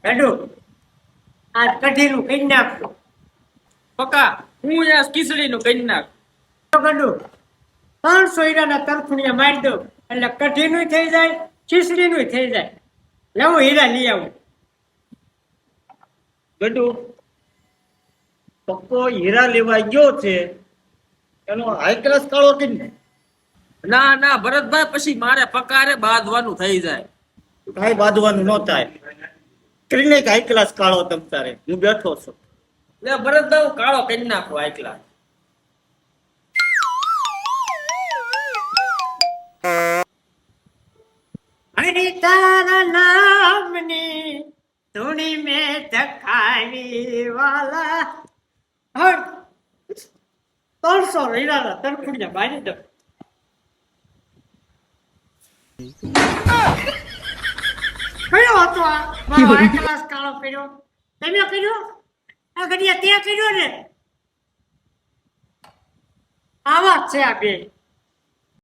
ગડુ આ કઢીનું કઈ નાખો પકા હું આ ખીચડી નું કરી નાખ. ગડુ 300 હીરાના તરફુણિયા મારી દો એટલે કઢીનું થઈ જાય ખીચડીનું થઈ જાય. લાવો હીરા લઈ આવું. ગડુ પક્કો હીરા લેવા ગયો છે એનો હાઈ ક્લાસ કાળો કે ના ના ભરતભાઈ પછી મારે પકારે બાંધવાનું થઈ જાય. કાંઈ બાંધવાનું ન થાય. કરીને હાઈ ક્લાસ કાળો તમ તારે હું બેઠો છું. લે ભરતભાઈ હું કાળો કરી નાખું એકલા. અરે તારા નામની ધૂણી મેં ધખાવી વાલા. હવે 300 હીરાના તરફુણિયા મારી દો. કયો હતો આ મારો હાઈ ક્લાસ કાળો કર્યો? તમે કર્યો? આ ઘડિયા તે કર્યો ને? આવા જ છે આ બે.